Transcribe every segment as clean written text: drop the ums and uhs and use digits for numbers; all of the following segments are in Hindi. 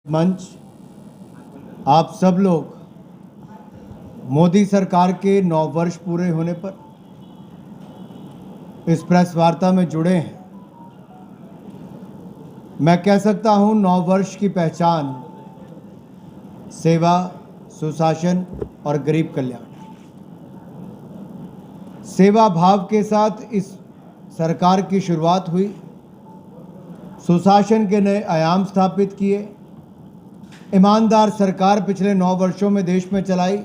मंच, आप सब लोग मोदी सरकार के 9 वर्ष पूरे होने पर इस प्रेस वार्ता में जुड़े हैं। मैं कह सकता हूं 9 वर्ष की पहचान सेवा, सुशासन और गरीब कल्याण। सेवा भाव के साथ इस सरकार की शुरुआत हुई, सुशासन के नए आयाम स्थापित किए, ईमानदार सरकार पिछले 9 वर्षों में देश में चलाई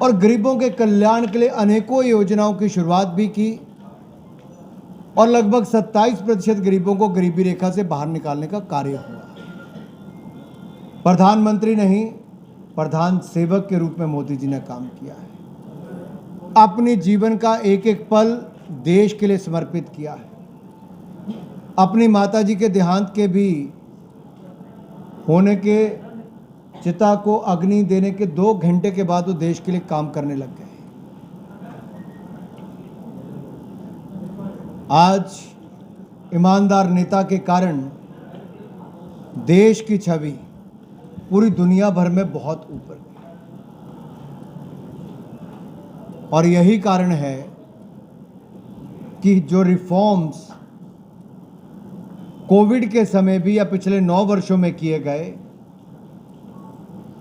और गरीबों के कल्याण के लिए अनेकों योजनाओं की शुरुआत भी की और लगभग 27% गरीबों को गरीबी रेखा से बाहर निकालने का कार्य हुआ। प्रधानमंत्री नहीं, प्रधान सेवक के रूप में मोदी जी ने काम किया है। अपने जीवन का एक एक पल देश के लिए समर्पित किया है। अपनी माताजी के देहांत के भी होने के चिता को अग्नि देने के 2 घंटे के बाद वो देश के लिए काम करने लग गए। आज ईमानदार नेता के कारण देश की छवि पूरी दुनिया भर में बहुत ऊपर गई और यही कारण है कि जो रिफॉर्म्स कोविड के समय भी या पिछले 9 वर्षों में किए गए,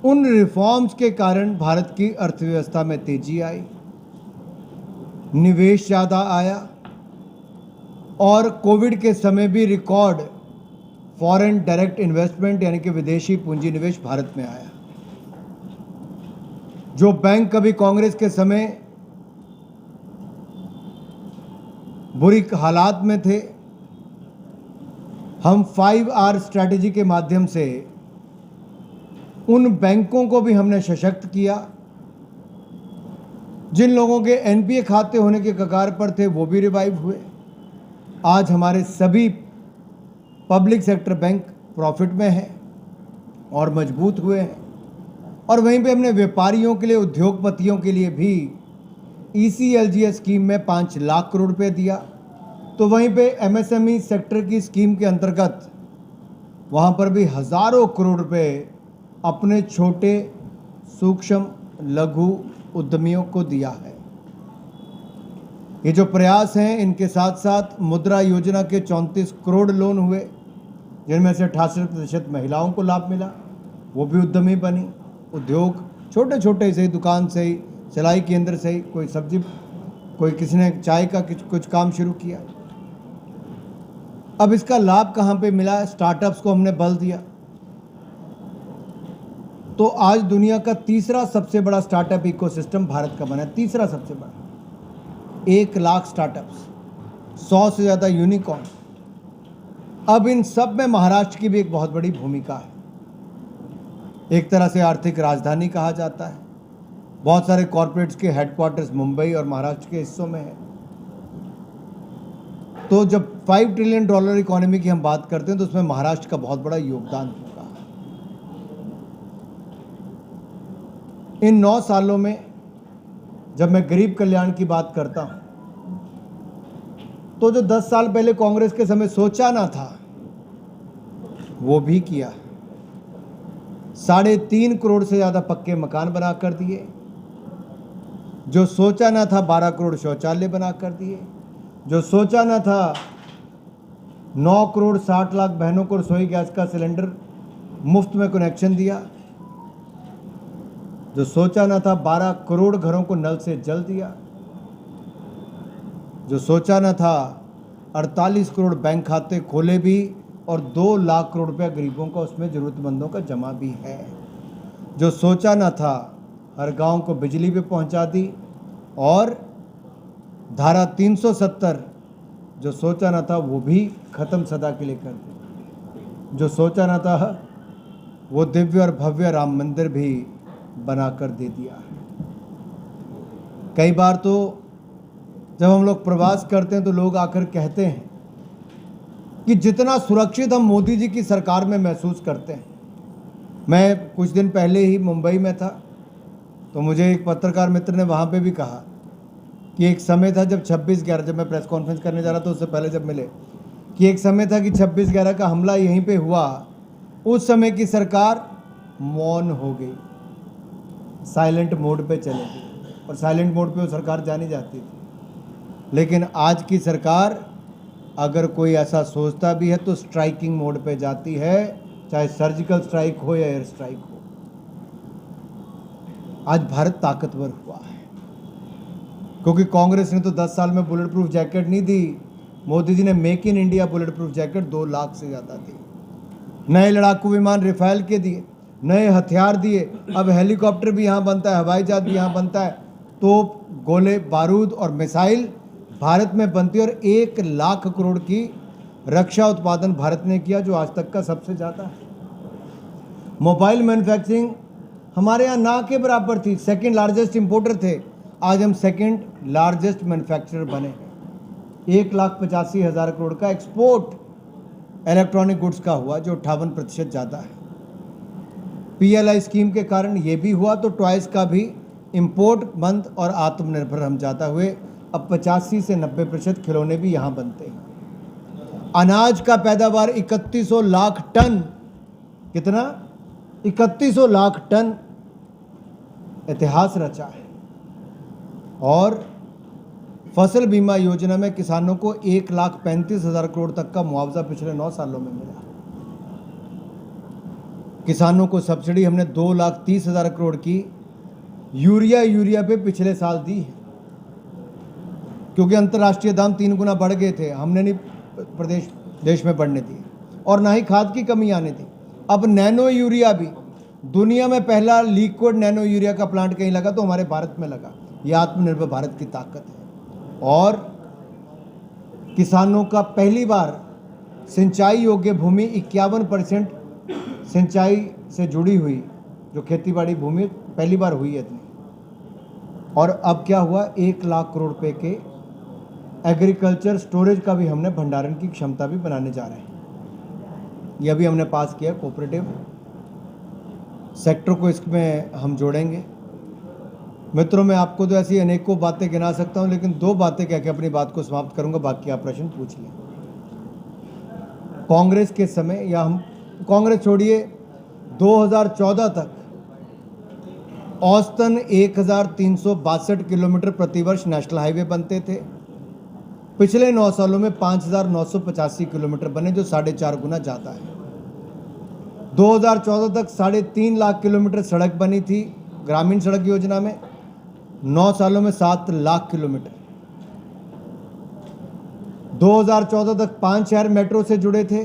उन रिफॉर्म्स के कारण भारत की अर्थव्यवस्था में तेजी आई, निवेश ज़्यादा आया और कोविड के समय भी रिकॉर्ड फॉरेन डायरेक्ट इन्वेस्टमेंट यानी कि विदेशी पूंजी निवेश भारत में आया। जो बैंक कभी कांग्रेस के समय बुरी हालात में थे, हम 5R स्ट्रैटेजी के माध्यम से उन बैंकों को भी हमने सशक्त किया। जिन लोगों के एनपीए खाते होने के कगार पर थे वो भी रिवाइव हुए। आज हमारे सभी पब्लिक सेक्टर बैंक प्रॉफिट में हैं और मजबूत हुए हैं। और वहीं पे हमने व्यापारियों के लिए, उद्योगपतियों के लिए भी ECLGS स्कीम में 5 लाख करोड़ रुपए दिया। तो वहीं पे MSME सेक्टर की स्कीम के अंतर्गत वहाँ पर भी हज़ारों करोड़ रुपए अपने छोटे, सूक्ष्म, लघु उद्यमियों को दिया है। ये जो प्रयास हैं, इनके साथ साथ मुद्रा योजना के 34 करोड़ लोन हुए, जिनमें से 68% महिलाओं को लाभ मिला, वो भी उद्यमी बनी। उद्योग छोटे छोटे से ही, दुकान से ही, सिलाई केंद्र से ही, कोई सब्जी, कोई किसी ने चाय का कुछ काम शुरू किया। अब इसका लाभ कहाँ पे मिला? स्टार्टअप्स को हमने बल दिया। तो आज दुनिया का तीसरा सबसे बड़ा स्टार्टअप इकोसिस्टम भारत का बना है। तीसरा सबसे बड़ा, 1 लाख स्टार्टअप्स, 100 से ज़्यादा यूनिकॉर्न। अब इन सब में महाराष्ट्र की भी एक बहुत बड़ी भूमिका है। एक तरह से आर्थिक राजधानी कहा जाता है। बहुत सारे कॉरपोरेट्स के हेडक्वार्टर्स मुंबई और महाराष्ट्र के हिस्सों में है। तो जब $5 ट्रिलियन इकोनॉमी की हम बात करते हैं तो उसमें महाराष्ट्र का बहुत बड़ा योगदान होगा। इन 9 सालों में जब मैं गरीब कल्याण की बात करता हूं, तो जो 10 साल पहले कांग्रेस के समय सोचा ना था, वो भी किया। 3.5 करोड़ से ज़्यादा पक्के मकान बना कर दिए। जो सोचा ना था, 12 करोड़ शौचालय बना कर दिए। जो सोचा ना था, 9 करोड़ 60 लाख बहनों को रसोई गैस का सिलेंडर मुफ्त में कनेक्शन दिया। जो सोचा ना था, 12 करोड़ घरों को नल से जल दिया। जो सोचा ना था, 48 करोड़ बैंक खाते खोले भी और 2 लाख करोड़ रुपया गरीबों का, उसमें ज़रूरतमंदों का जमा भी है। जो सोचा ना था, हर गांव को बिजली भी पहुंचा दी और धारा 370 जो सोचा ना था वो भी ख़त्म सदा के लिए कर दी। जो सोचा ना था, वो दिव्य और भव्य राम मंदिर भी बनाकर दे दिया। कई बार तो जब हम लोग प्रवास करते हैं तो लोग आकर कहते हैं कि जितना सुरक्षित हम मोदी जी की सरकार में महसूस करते हैं। मैं कुछ दिन पहले ही मुंबई में था, तो मुझे एक पत्रकार मित्र ने वहाँ पे भी कहा कि एक समय था जब 26/11, जब मैं प्रेस कॉन्फ्रेंस करने जा रहा था उससे पहले जब मिले, कि एक समय था कि 26/11 का हमला यहीं पे हुआ उस समय की सरकार मौन हो गई, साइलेंट मोड पे चले गई, और साइलेंट मोड पे वो सरकार जानी जाती थी। लेकिन आज की सरकार अगर कोई ऐसा सोचता भी है तो स्ट्राइकिंग मोड पे जाती है, चाहे सर्जिकल स्ट्राइक हो या एयर स्ट्राइक हो। आज भारत ताकतवर हुआ है क्योंकि कांग्रेस ने तो 10 साल में बुलेट प्रूफ जैकेट नहीं दी, मोदी जी ने make in India bullet proof jacket 2 lakh से ज़्यादा दी, नए लड़ाकू विमान राफेल के दिए, नए हथियार दिए, अब हेलीकॉप्टर भी यहाँ बनता है, हवाई जहाज भी यहाँ बनता है, तोप, गोले, बारूद और मिसाइल भारत में बनती है, और 1 लाख करोड़ की रक्षा उत्पादन भारत ने किया, जो आज तक का सबसे ज़्यादा है। मोबाइल मैन्युफैक्चरिंग हमारे यहाँ ना के बराबर थी, सेकंड लार्जेस्ट इंपोर्टर थे, आज हम सेकंड लार्जेस्ट मैन्युफैक्चरर बने। 1,85,000 करोड़ का एक्सपोर्ट इलेक्ट्रॉनिक गुड्स का हुआ, जो 58% ज़्यादा है। PLI स्कीम के कारण ये भी हुआ, तो टॉयज़ का भी इंपोर्ट बंद और आत्मनिर्भर हम ज़्यादा हुए। अब 85 से 90% खिलौने भी यहाँ बनते हैं। अनाज का पैदावार 3100 लाख टन, कितना? 3100 लाख टन इतिहास रचा है। और फसल बीमा योजना में किसानों को 1,35,000 करोड़ तक का मुआवजा पिछले 9 सालों में मिला। किसानों को सब्सिडी हमने 2,30,000 करोड़ की यूरिया पे पिछले साल दी है, क्योंकि अंतर्राष्ट्रीय दाम 3 गुना बढ़ गए थे, हमने नहीं देश में बढ़ने दिए, और ना ही खाद की कमी आने दी। अब नैनो यूरिया भी, दुनिया में पहला लिक्विड नैनो यूरिया का प्लांट कहीं लगा तो हमारे भारत में लगा। यह आत्मनिर्भर भारत की ताकत है। और किसानों का पहली बार सिंचाई योग्य भूमि 51% सिंचाई से जुड़ी हुई, जो खेतीबाड़ी भूमि पहली बार हुई है इतनी। और अब क्या हुआ, 1 लाख करोड़ रुपए के एग्रीकल्चर स्टोरेज का भी हमने भंडारण की क्षमता भी बनाने जा रहे हैं। यह भी हमने पास किया। कोऑपरेटिव सेक्टर को इसमें हम जोड़ेंगे। मित्रों, मैं आपको तो ऐसी अनेकों बातें गिना सकता हूं, लेकिन 2 बातें कह के अपनी बात को समाप्त करूंगा, बाकी आप प्रश्न पूछ लें। कांग्रेस के समय, या हम कांग्रेस छोड़िए, 2014 तक औसतन 1,362 किलोमीटर प्रतिवर्ष नेशनल हाईवे बनते थे। पिछले 9 सालों में 5,985 किलोमीटर बने, जो 4.5 गुना ज़्यादा है। 2014 तक 3.5 लाख किलोमीटर सड़क बनी थी ग्रामीण सड़क योजना में, 9 सालों में 7 लाख किलोमीटर। 2014 तक 5 शहर मेट्रो से जुड़े थे,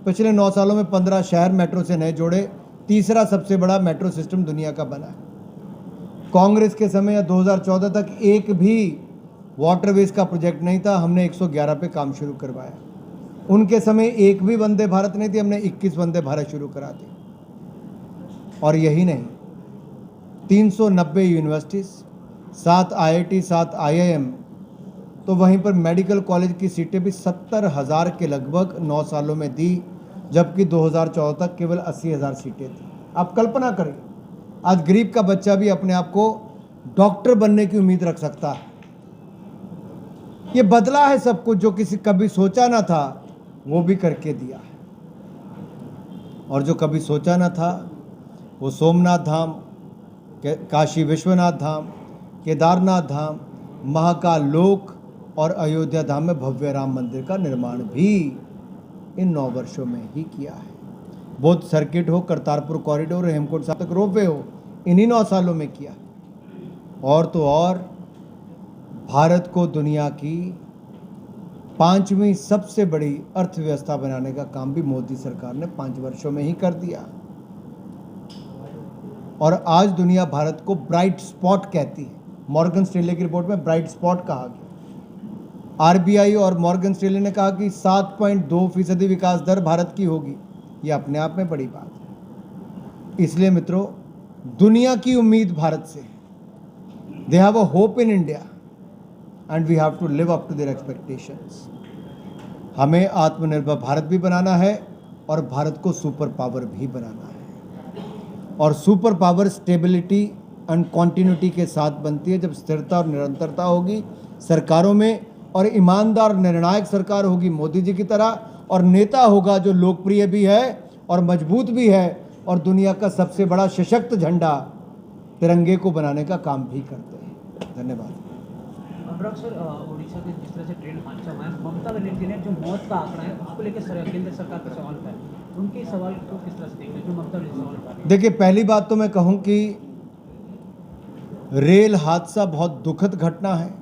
पिछले 9 सालों में 15 शहर मेट्रो से नए जोड़े, तीसरा सबसे बड़ा मेट्रो सिस्टम दुनिया का बना है। कांग्रेस के समय 2014 तक एक भी वाटरवेज का प्रोजेक्ट नहीं था, हमने 111 पे काम शुरू करवाया। उनके समय एक भी वंदे भारत नहीं थी, हमने 21 वंदे भारत शुरू करा दी। और यही नहीं, 390 यूनिवर्सिटीज़, 7 IIT, 7 IIM, तो वहीं पर मेडिकल कॉलेज की सीटें भी 70,000 के लगभग 9 सालों में दी, जबकि 2014 तक केवल 80,000 सीटें थी। आप कल्पना करें, आज गरीब का बच्चा भी अपने आप को डॉक्टर बनने की उम्मीद रख सकता है। ये बदला है सब कुछ, जो किसी कभी सोचा ना था वो भी करके दिया है। और जो कभी सोचा ना था, वो सोमनाथ धाम, काशी विश्वनाथ धाम, केदारनाथ धाम, महाकाल लोक और अयोध्या धाम में भव्य राम मंदिर का निर्माण भी इन 9 वर्षों में ही किया है। बौद्ध सर्किट हो, करतारपुर कॉरिडोर, हेमकुंड साहिब तक रोपवे हो, इन्हीं 9 सालों में किया। और तो और भारत को दुनिया की 5वीं सबसे बड़ी अर्थव्यवस्था बनाने का काम भी मोदी सरकार ने 5 वर्षों में ही कर दिया। और आज दुनिया भारत को ब्राइट स्पॉट कहती है। मॉर्गन स्टैनले की रिपोर्ट में ब्राइट स्पॉट कहा गया। RBI और मॉर्गन स्टैनले ने कहा कि 7.2% विकास दर भारत की होगी। ये अपने आप में बड़ी बात है। इसलिए मित्रों, दुनिया की उम्मीद भारत से, they have a hope in India and we have to live up to their expectations. हमें आत्मनिर्भर भारत भी बनाना है और भारत को सुपर पावर भी बनाना है। और super power stability and continuity के साथ बनती है जब स्थिरता और निरंतरता होगी सरकारों में, और ईमानदार निर्णायक सरकार होगी मोदी जी की तरह, और नेता होगा जो लोकप्रिय भी है और मजबूत भी है और दुनिया का सबसे बड़ा सशक्त झंडा तिरंगे को बनाने का काम भी करते हैं। धन्यवाद। अनुराग सर, उड़ीसा के जिस तरह से ट्रेन हादसा हुआ है, ममता बनर्जी ने जो मौत का आंकड़ा है उसको लेकर केंद्र सरकार पर सवाल उठाया, उनके सवाल को किस तरह से देख रहे हैं जो ममता बनर्जी सवाल उठा रही है? देखिए, पहली बात तो मैं कहूं कि रेल हादसा बहुत दुखद घटना है।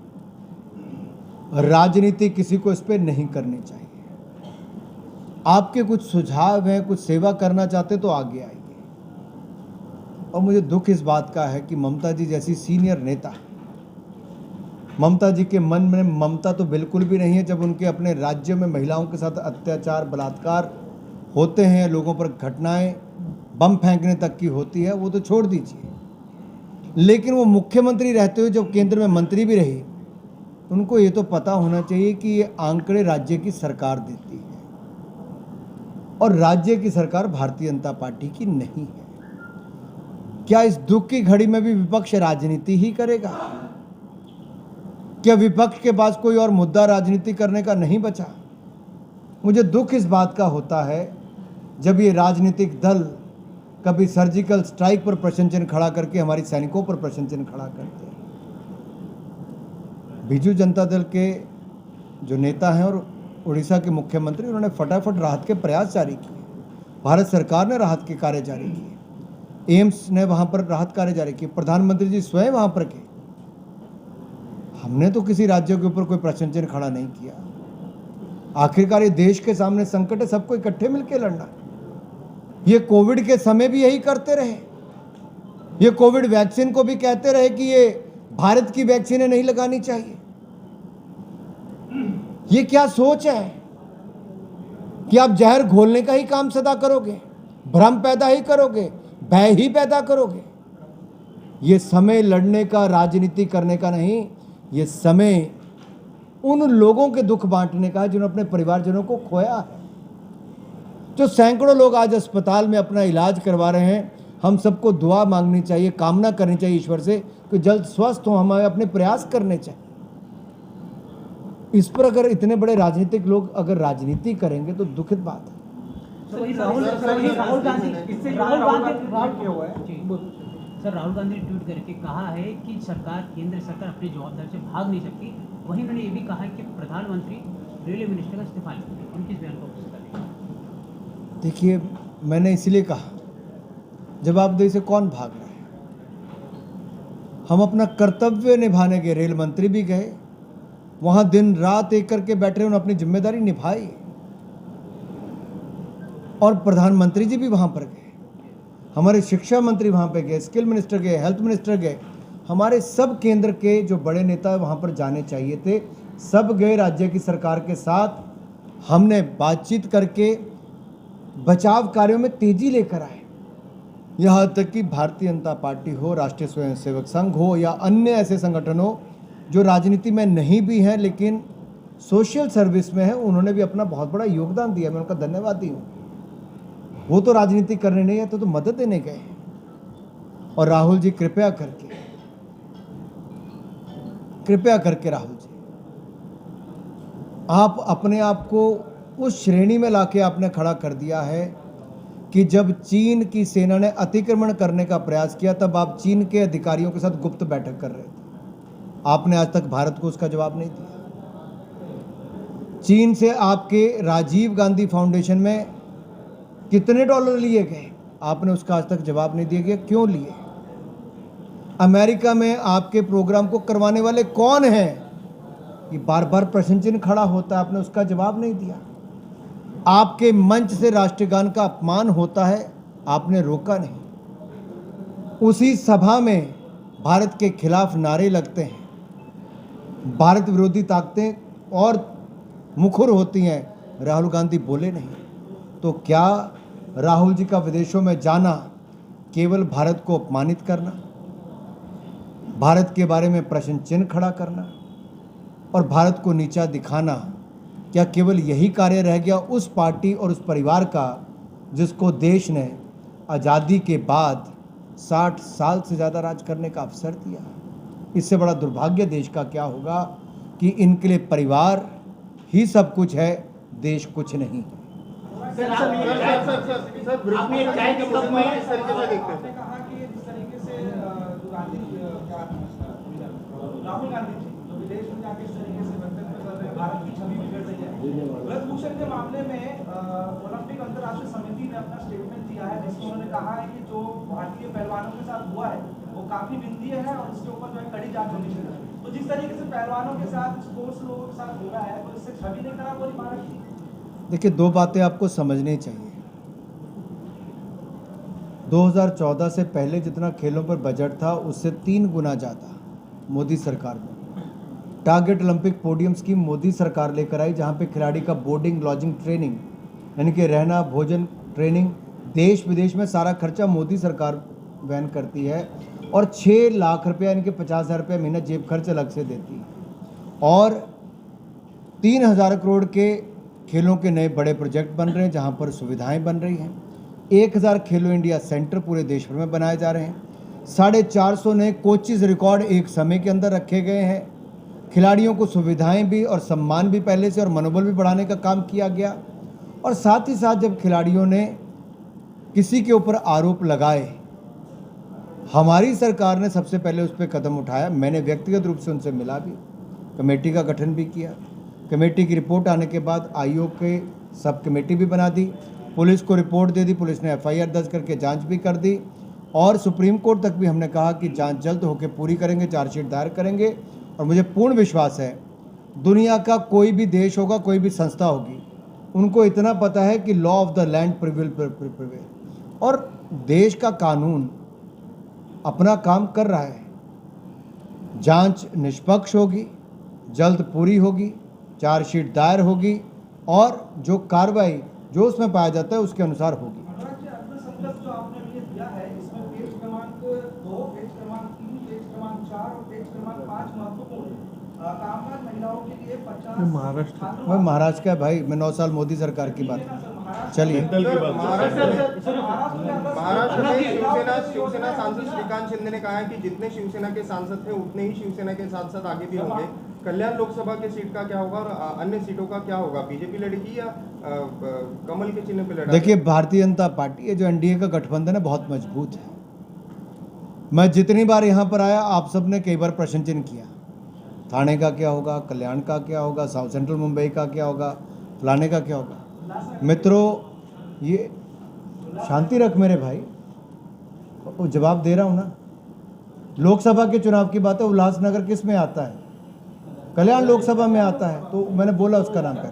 राजनीति किसी को इस पर नहीं करनी चाहिए। आपके कुछ सुझाव हैं, कुछ सेवा करना चाहते तो आगे आइए। और मुझे दुख इस बात का है कि ममता जी जैसी सीनियर नेता, ममता जी के मन में ममता तो बिल्कुल भी नहीं है। जब उनके अपने राज्य में महिलाओं के साथ अत्याचार, बलात्कार होते हैं, लोगों पर घटनाएं बम फेंकने तक की होती है, वो तो छोड़ दीजिए, लेकिन वो मुख्यमंत्री रहते हुए जब केंद्र में मंत्री भी रही, उनको ये तो पता होना चाहिए कि ये आंकड़े राज्य की सरकार देती है और राज्य की सरकार भारतीय जनता पार्टी की नहीं है। क्या इस दुख की घड़ी में भी विपक्ष राजनीति ही करेगा? क्या विपक्ष के पास कोई और मुद्दा राजनीति करने का नहीं बचा? मुझे दुख इस बात का होता है जब ये राजनीतिक दल कभी सर्जिकल स्ट्राइक पर प्रश्न चिन्ह खड़ा करके हमारी सैनिकों पर प्रश्न चिन्ह खड़ा करते हैं। बीजू जनता दल के जो नेता हैं और उड़ीसा के मुख्यमंत्री, उन्होंने फटाफट राहत के प्रयास जारी किए। भारत सरकार ने राहत के कार्य जारी किए, एम्स ने वहाँ पर राहत कार्य जारी किए, प्रधानमंत्री जी स्वयं वहाँ पर गए। हमने तो किसी राज्य के ऊपर कोई प्रश्न चिन्ह खड़ा नहीं किया। आखिरकार ये देश के सामने संकट है, सबको इकट्ठे मिलकर लड़ना। ये कोविड के समय भी यही करते रहे। ये कोविड वैक्सीन को भी कहते रहे कि ये भारत की वैक्सीनें नहीं लगानी चाहिए। ये क्या सोच है कि आप जहर घोलने का ही काम सदा करोगे, भ्रम पैदा ही करोगे, भय ही पैदा करोगे? ये समय लड़ने का, राजनीति करने का नहीं, ये समय उन लोगों के दुख बांटने का है जिन्होंने अपने परिवारजनों को खोया है। जो सैकड़ों लोग आज अस्पताल में अपना इलाज करवा रहे हैं, हम सबको दुआ मांगनी चाहिए, कामना करनी चाहिए ईश्वर से कि जल्द स्वस्थ हो। हमें अपने प्रयास करने चाहिए। इस पर अगर इतने बड़े राजनीतिक लोग अगर राजनीति करेंगे तो दुखद बात है। राहुल गांधी ने ट्वीट करके कहा है कि केंद्र सरकार अपनी जवाबदारी से भाग नहीं सकती। वहीं उन्होंने ये भी कहा है कि प्रधानमंत्री रेलवे मिनिस्टर का इस्तीफा लेंगे। उनके इस बयान को देखिए, मैंने इसलिए कहा, जवाबदेही से कौन भाग रहा है? हम अपना कर्तव्य निभाने गए, रेल मंत्री भी गए, वहां दिन रात एक करके बैठे, उन्होंने अपनी जिम्मेदारी निभाई और प्रधानमंत्री जी भी वहां पर गए, हमारे शिक्षा मंत्री वहां पे गए, स्किल मिनिस्टर गए, हेल्थ मिनिस्टर गए, हमारे सब केंद्र के जो बड़े नेता वहां पर जाने चाहिए थे, सब गए। राज्य की सरकार के साथ हमने बातचीत करके बचाव कार्यों में तेजी लेकर आए। यहाँ तक कि भारतीय जनता पार्टी हो, राष्ट्रीय स्वयंसेवक संघ हो या अन्य ऐसे संगठन हो जो राजनीति में नहीं भी हैं लेकिन सोशल सर्विस में है, उन्होंने भी अपना बहुत बड़ा योगदान दिया। मैं उनका धन्यवादी हूँ। वो तो राजनीति करने नहीं है तो मदद देने गए। और राहुल जी, कृपया करके राहुल जी, आप अपने आप को उस श्रेणी में लाके आपने खड़ा कर दिया है कि जब चीन की सेना ने अतिक्रमण करने का प्रयास किया तब आप चीन के अधिकारियों के साथ गुप्त बैठक कर रहे थे। आपने आज तक भारत को उसका जवाब नहीं दिया। चीन से आपके राजीव गांधी फाउंडेशन में कितने डॉलर लिए गए, आपने उसका आज तक जवाब नहीं दिया गया। क्यों लिए? अमेरिका में आपके प्रोग्राम को करवाने वाले कौन हैं? ये बार बार प्रश्न चिन्ह खड़ा होता है, आपने उसका जवाब नहीं दिया। आपके मंच से राष्ट्रगान का अपमान होता है, आपने रोका नहीं। उसी सभा में भारत के खिलाफ नारे लगते हैं, भारत विरोधी ताकतें और मुखर होती हैं, राहुल गांधी बोले नहीं। तो क्या राहुल जी का विदेशों में जाना केवल भारत को अपमानित करना, भारत के बारे में प्रश्न चिन्ह खड़ा करना और भारत को नीचा दिखाना, क्या केवल यही कार्य रह गया उस पार्टी और उस परिवार का जिसको देश ने आज़ादी के बाद 60 साल से ज़्यादा राज करने का अवसर दिया? इससे बड़ा दुर्भाग्य देश का क्या होगा कि इनके लिए परिवार ही सब कुछ है, देश कुछ नहीं है। आपने एक चाय के कप में इस तरीके से देखते हैं कहा कि जिस तरीके से राहुल गांधी जी जो विदेश में जाके इस तरीके से वक्तव्य कर रहे हैं, भारत की छवि बिगड़ रही है। ब्रजभूषण के मामले में ओलंपिक अंतर्राष्ट्रीय समिति ने अपना स्टेटमेंट दिया है जिसमें उन्होंने कहा है कि जो भारतीय पहलवानों के साथ हुआ है वो काफी निंदनीय है और इसके ऊपर जो है कड़ी जांच होनी चाहिए। तो जिस तरीके से पहलवानों के साथ स्पोर्ट्स लोगों के साथ हो रहा है तो इससे छवि नहीं खराब हो रही भारत की? देखिए, दो बातें आपको समझनी चाहिए। 2014 से पहले जितना खेलों पर बजट था उससे 3 गुना ज़्यादा मोदी सरकार में target Olympic podium scheme Modi सरकार लेकर आई, जहाँ पे खिलाड़ी का बोर्डिंग, लॉजिंग, ट्रेनिंग यानी कि रहना, भोजन, ट्रेनिंग, देश विदेश में सारा खर्चा मोदी सरकार वहन करती है और 6 लाख रुपया यानी कि 50,000 रुपये महीना जेब खर्च अलग से देती है। और 3,000 करोड़ के खेलों के नए बड़े प्रोजेक्ट बन रहे हैं जहाँ पर सुविधाएं बन रही हैं। 1,000 खेलो इंडिया सेंटर पूरे देश भर में बनाए जा रहे हैं। 450 नए कोचिज रिकॉर्ड एक समय के अंदर रखे गए हैं। खिलाड़ियों को सुविधाएं भी और सम्मान भी पहले से और मनोबल भी बढ़ाने का काम किया गया। और साथ ही साथ जब खिलाड़ियों ने किसी के ऊपर आरोप लगाए, हमारी सरकार ने सबसे पहले उस पर कदम उठाया। मैंने व्यक्तिगत रूप से उनसे मिला भी, कमेटी का गठन भी किया। कमेटी की रिपोर्ट आने के बाद आयोग के सब कमेटी भी बना दी, पुलिस को रिपोर्ट दे दी, पुलिस ने FIR दर्ज करके जांच भी कर दी और सुप्रीम कोर्ट तक भी हमने कहा कि जांच जल्द होकर पूरी करेंगे, चार्जशीट दायर करेंगे। और मुझे पूर्ण विश्वास है दुनिया का कोई भी देश होगा, कोई भी संस्था होगी, उनको इतना पता है कि law of the land prevail और देश का कानून अपना काम कर रहा है। जांच निष्पक्ष होगी, जल्द पूरी होगी, चार्जशीट दायर होगी और जो कार्रवाई जो उसमें पाया जाता है उसके अनुसार होगी। अल्पसंख्यक जो आपने मुझे दिया है इसमें पेज क्रमांक 2, पेज क्रमांक 3, पेज क्रमांक 4 और पेज क्रमांक 5 महत्वपूर्ण कामगार महिलाओं के लिए 50 मैं महाराष्ट्र का भाई, मैं 9 साल मोदी सरकार की बात। चलिए, महाराष्ट्र में शिवसेना सांसद श्रीकांत शिंदे ने कहा है कि जितने शिवसेना के सांसद थे उतने ही शिवसेना के सांसद आगे भी होंगे। कल्याण लोकसभा के सीट का क्या होगा और अन्य सीटों का क्या होगा? बीजेपी लड़ेगी या कमल के चिन्ह पे लड़ेगी? देखिए, भारतीय जनता पार्टी ये जो NDA का गठबंधन है बहुत मजबूत है। मैं जितनी बार यहाँ पर आया आप सब ने कई बार प्रश्न चिन्ह किया, थाने का क्या होगा, कल्याण का क्या होगा, साउथ सेंट्रल मुंबई का क्या होगा, फलाने का क्या होगा। मित्रों, ये शांति रख मेरे भाई, वो जवाब दे रहा हूँ ना। लोकसभा के चुनाव की बात है, उल्लासनगर किस में आता है? कल्याण लोकसभा में आता है, तो मैंने बोला उसका नाम है।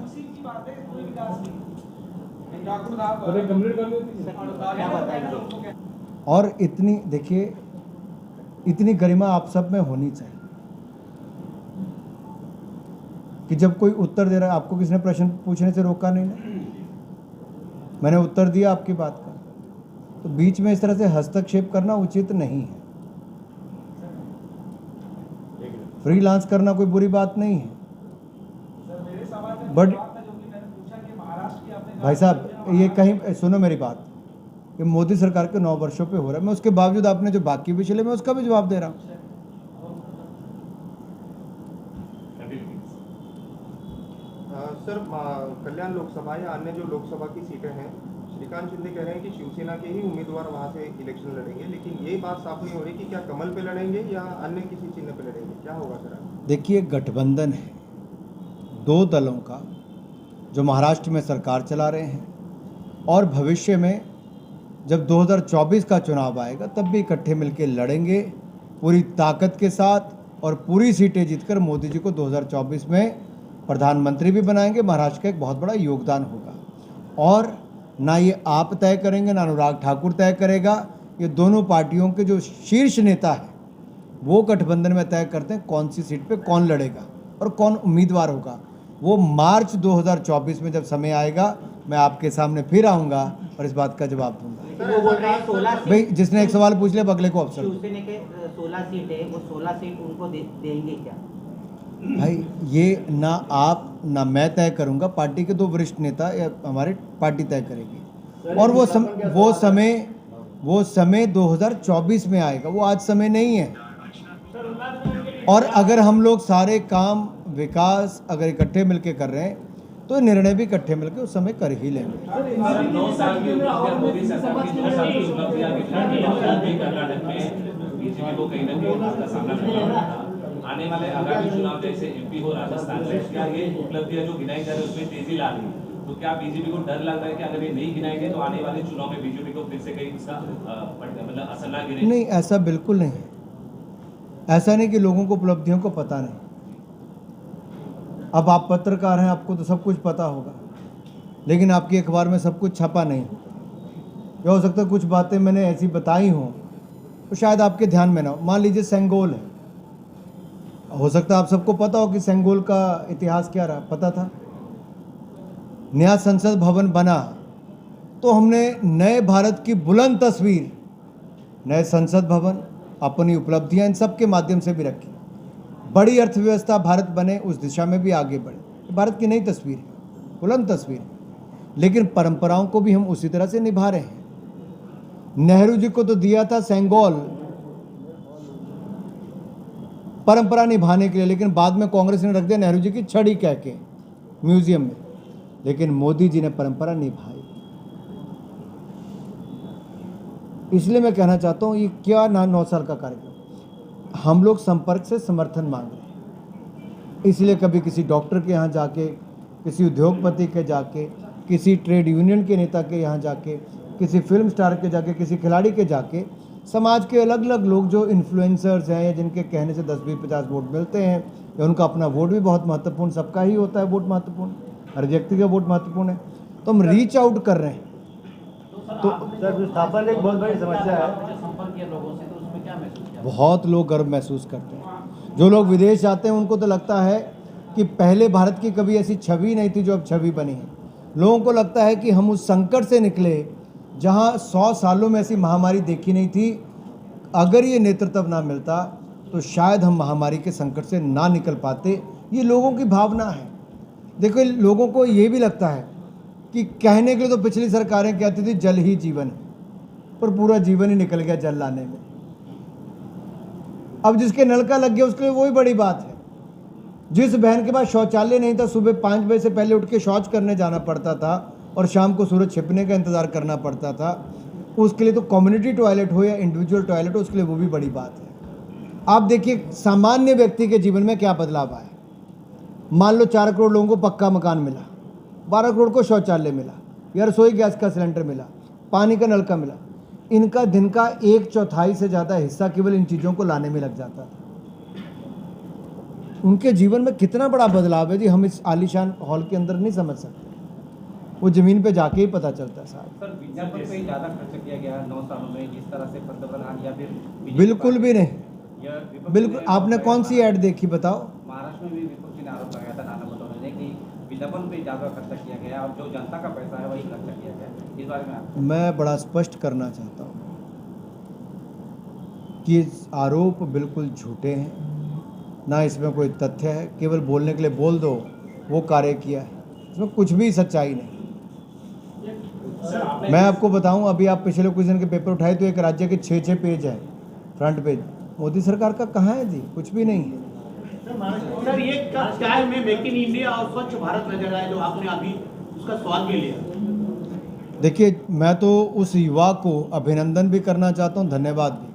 और इतनी देखिए, इतनी गरिमा आप सब में होनी चाहिए कि जब कोई उत्तर दे रहा है, आपको किसने प्रश्न पूछने से रोका नहीं ना? मैंने उत्तर दिया आपकी बात का, तो बीच में इस तरह से हस्तक्षेप करना उचित नहीं है। फ्रीलांस करना कोई बुरी बात नहीं है, बट भाई साहब ये कहीं सुनो मेरी बात, कि मोदी सरकार के 9 वर्षों पे हो रहा है, मैं उसके बावजूद आपने जो बाकी भी चले मैं उसका भी जवाब दे रहा हूँ। सर, कल्याण लोकसभा या अन्य जो लोकसभा की सीटें हैं, श्रीकांत शिंदे कह रहे हैं कि शिवसेना के ही उम्मीदवार वहां से इलेक्शन लड़ेंगे, लेकिन ये बात साफ नहीं हो रही कि क्या कमल पे लड़ेंगे या अन्य किसी चिन्ह पे लड़ेंगे, क्या होगा सर? देखिए, गठबंधन है 2 दलों का जो महाराष्ट्र में सरकार चला रहे हैं और भविष्य में जब 2024 का चुनाव आएगा तब भी इकट्ठे मिलकर लड़ेंगे पूरी ताकत के साथ और पूरी सीटें जीतकर मोदी जी को 2024 में प्रधानमंत्री भी बनाएंगे। महाराष्ट्र का एक बहुत बड़ा योगदान होगा और ना ये आप तय करेंगे ना अनुराग ठाकुर तय करेगा, ये दोनों पार्टियों के जो शीर्ष नेता है वो गठबंधन में तय करते हैं कौन सी सीट पे कौन लड़ेगा और कौन उम्मीदवार होगा। वो मार्च 2024 में जब समय आएगा मैं आपके सामने फिर आऊँगा और इस बात का जवाब दूंगा। वो बोल रहे हैं 16 सीट, भाई जिसने एक सवाल पूछ लिया अगले को अवसर। शिवसेना के 16 सीट है, वो 16 सीट उनको देंगे क्या? भाई ये ना आप ना मैं तय करूंगा, पार्टी के 2 वरिष्ठ नेता या हमारी पार्टी तय करेगी और वो समय 2024 में आएगा, वो आज समय नहीं है। और अगर हम लोग सारे काम विकास अगर इकट्ठे मिलके कर रहे हैं तो निर्णय भी इकट्ठे मिलकर उस समय कर ही लेंगे। सर 9 साल की उपलब्धियां मोदी सरकार की 9 साल की उपलब्धियां दिखाई भी कर्नाटक में बीजेपी को कहीं ना कहीं हार का सामना करना पड़ा था। आने वाले आगामी चुनाव जैसे एमपी हो राजस्थान में, क्या ये उपलब्धियां जो गिनाई जा रही है उसमें तेजी ला रही है? तो क्या बीजेपी को डर लग रहा है कि अगर ये नहीं गिनाएंगे तो आने वाले चुनाव में बीजेपी को फिर से कहीं इसका मतलब असर ना गिरे? नहीं, ऐसा बिल्कुल नहीं है। ऐसा नहीं कि लोगों को उपलब्धियों को पता नहीं। अब आप पत्रकार हैं, आपको तो सब कुछ पता होगा, लेकिन आपकी अखबार में सब कुछ छपा नहीं। या हो सकता है कुछ बातें मैंने ऐसी बताई हों तो शायद आपके ध्यान में ना हो। मान लीजिए सेंगोल है, हो सकता है आप सबको पता हो कि सेंगोल का इतिहास क्या रहा, पता था। नया संसद भवन बना तो हमने नए भारत की बुलंद तस्वीर, नए संसद भवन, अपनी उपलब्धियां इन सब के माध्यम से भी रखी। बड़ी अर्थव्यवस्था भारत बने, उस दिशा में भी आगे बढ़े। भारत की नई तस्वीर है, बुलंद तस्वीर है, लेकिन परंपराओं को भी हम उसी तरह से निभा रहे हैं। नेहरू जी को तो दिया था सेंगोल परंपरा निभाने के लिए, लेकिन बाद में कांग्रेस ने रख दिया नेहरू जी की छड़ी कह के म्यूजियम में। लेकिन मोदी जी ने परंपरा निभाई। इसलिए मैं कहना चाहता हूं, ये क्या 9 साल का कार्यक्रम, हम लोग संपर्क से समर्थन मांग रहे हैं। इसलिए कभी किसी डॉक्टर के यहाँ जाके, किसी उद्योगपति के जाके, किसी ट्रेड यूनियन के नेता के यहाँ जाके, किसी फिल्म स्टार के जाके, किसी खिलाड़ी के जाके, समाज के अलग अलग लोग जो इन्फ्लुएंसर्स हैं या जिनके कहने से 10, 20, 50 वोट मिलते हैं, या उनका अपना वोट भी बहुत महत्वपूर्ण, सबका ही होता है वोट महत्वपूर्ण, हर व्यक्ति का वोट महत्वपूर्ण है, तो हम रीच आउट कर रहे हैं। तो सर विस्थापन एक बहुत बड़ी समस्या है। संपर्क किया लोगों से, तो उसमें क्या महसूस किया? बहुत लोग गर्व महसूस करते हैं। जो लोग विदेश जाते हैं उनको तो लगता है कि पहले भारत की कभी ऐसी छवि नहीं थी जो अब छवि बनी है। लोगों को लगता है कि हम उस संकट से निकले जहां 100 सालों में ऐसी महामारी देखी नहीं थी। अगर ये नेतृत्व ना मिलता तो शायद हम महामारी के संकट से ना निकल पाते। ये लोगों की भावना है। देखो, लोगों को ये भी लगता है कि कहने के लिए तो पिछली सरकारें कहती थी जल ही जीवन है, पर पूरा जीवन ही निकल गया जल लाने में। अब जिसके नलका लग गया उसके लिए वही बड़ी बात है। जिस बहन के पास शौचालय नहीं था, सुबह 5 बजे से पहले उठ के शौच करने जाना पड़ता था और शाम को सूरज छिपने का इंतज़ार करना पड़ता था, उसके लिए तो कम्युनिटी टॉयलेट हो या इंडिविजुअल टॉयलेट हो, उसके लिए वो भी बड़ी बात है। आप देखिए सामान्य व्यक्ति के जीवन में क्या बदलाव आया। मान लो 4 करोड़ लोगों को पक्का मकान मिला, 12 करोड़ को शौचालय मिला, या रसोई गैस का सिलेंडर मिला, पानी का नलका मिला। इनका दिन का 1/4 से ज़्यादा हिस्सा केवल इन चीज़ों को लाने में लग जाता था। उनके जीवन में कितना बड़ा बदलाव है जी, हम इस आलीशान हॉल के अंदर नहीं समझ सकते। वो ज़मीन पे जाके ही पता चलता है साहब। सर विज्ञापन पे ही ज़्यादा खर्च किया गया है 9 सालों में, जिस तरह से पंतप्रधान या फिर बिल्कुल भी नहीं, बिल्कुल। आपने कौन सी ऐड देखी बताओ? महाराष्ट्र में भी विपक्ष ने आरोप लगाया था नाना पटोले ने कि विज्ञापन पे ज़्यादा खर्चा किया गया और जो जनता का पैसा है वही खर्चा किया गया। इस बारे में आप? मैं बड़ा स्पष्ट करना चाहता हूँ कि इस आरोप बिल्कुल झूठे हैं, ना इसमें कोई तथ्य है। केवल बोलने के लिए बोल दो वो कार्य किया है, इसमें कुछ भी सच्चाई नहीं। मैं आपको बताऊं, अभी आप पिछले कुछ दिन के पेपर उठाए तो एक राज्य के 6 पेज हैं फ्रंट पेज। मोदी सरकार का कहाँ है जी? कुछ भी नहीं है। सर ये क्या है, में मेक इन इंडिया और स्वच्छ भारत नजर आया जो आपने अभी उसका स्वाद भी लिया। देखिए, मैं तो उस युवा को अभिनंदन भी करना चाहता हूँ, धन्यवाद भी,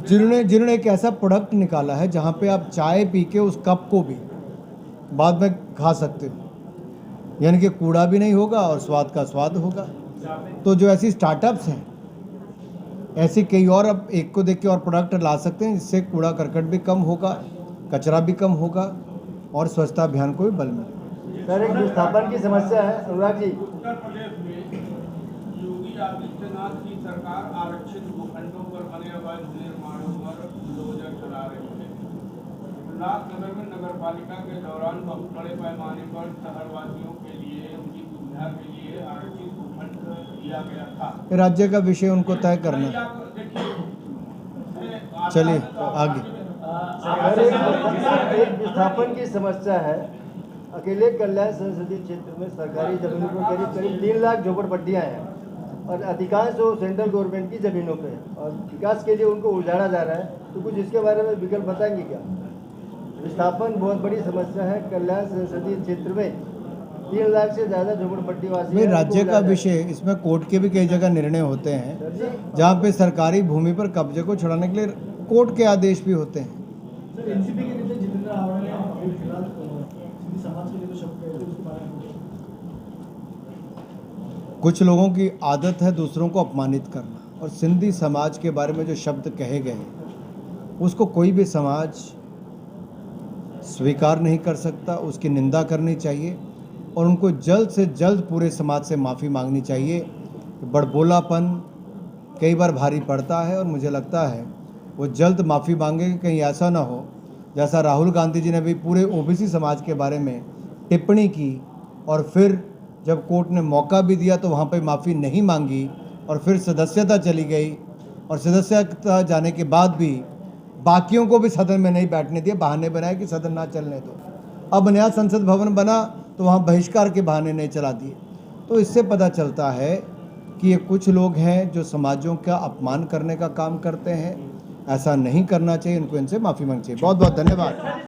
जिन्होंने एक ऐसा प्रोडक्ट निकाला है जहाँ पे आप चाय पी के उस कप को भी बाद में खा सकते हो, यानी कि कूड़ा भी नहीं होगा और स्वाद का स्वाद होगा। तो जो ऐसी स्टार्टअप्स हैं, ऐसी कई और अब एक को देख के और प्रोडक्ट ला सकते हैं, जिससे कूड़ा करकट भी कम होगा, कचरा भी कम होगा और स्वच्छता अभियान को भी बल मिलेगा। सर एक विस्थापन की समस्या है अनुराग जी। उत्तर प्रदेश में योगी आदित्यनाथ की सरकार आरक्षित भूखंडों पर बने अवैध निर्माणों पर बुलडोजर चला रही है। उल्लासनगर में नगर पालिका के दौरान बहुत बड़े पैमाने पर शहरवासियों के लिए उनकी सुविधा के लिए आरक्षित भूखंड दिया गया था। राज्य का विषय उनको तय करना है। चलिए आगे। एक विस्थापन की समस्या है। अकेले कल्याण संसदीय क्षेत्र में सरकारी जमीनों पर करीब 3 लाख झोपड़पट्टियाँ हैं और अधिकांश वो सेंट्रल गवर्नमेंट की ज़मीनों पे है और विकास के लिए उनको उजाड़ा जा रहा है। तो कुछ इसके बारे में विकल्प बताएंगे क्या? विस्थापन बहुत बड़ी समस्या है कल्याण संसदीय क्षेत्र में, 3 लाख से ज़्यादा झोपड़पट्टी भाई राज्य का विषय, इसमें कोर्ट के भी कई जगह निर्णय होते हैं जहाँ पे सरकारी भूमि पर कब्जे को छुड़ाने के लिए कोर्ट के आदेश भी होते हैं। सर एनसीपी के नेता जितेंद्र आव्हाड ने अभी फिलहाल सिंधी समाज के लिए जो शब्द कहे थे उसके बारे में कुछ लोगों की आदत है दूसरों को अपमानित करना, और सिंधी समाज के बारे में जो शब्द कहे गए उसको कोई भी समाज स्वीकार नहीं कर सकता, उसकी निंदा करनी चाहिए और उनको जल्द से जल्द पूरे समाज से माफ़ी मांगनी चाहिए। बड़बोलापन कई बार भारी पड़ता है और मुझे लगता है वो जल्द माफ़ी मांगेंगे, कहीं ऐसा ना हो जैसा राहुल गांधी जी ने भी पूरे ओबीसी समाज के बारे में टिप्पणी की और फिर जब कोर्ट ने मौका भी दिया तो वहाँ पे माफ़ी नहीं मांगी और फिर सदस्यता चली गई, और सदस्यता जाने के बाद भी बाकियों को भी सदन में नहीं बैठने दिया, बहाने बनाए कि सदन ना चलने दो। अब नया संसद भवन बना तो वहाँ बहिष्कार के बहाने नहीं चला दिए। तो इससे पता चलता है कि ये कुछ लोग हैं जो समाजों का अपमान करने का काम करते हैं। ऐसा नहीं करना चाहिए, इनको इनसे माफ़ी मांगनी चाहिए। बहुत बहुत धन्यवाद।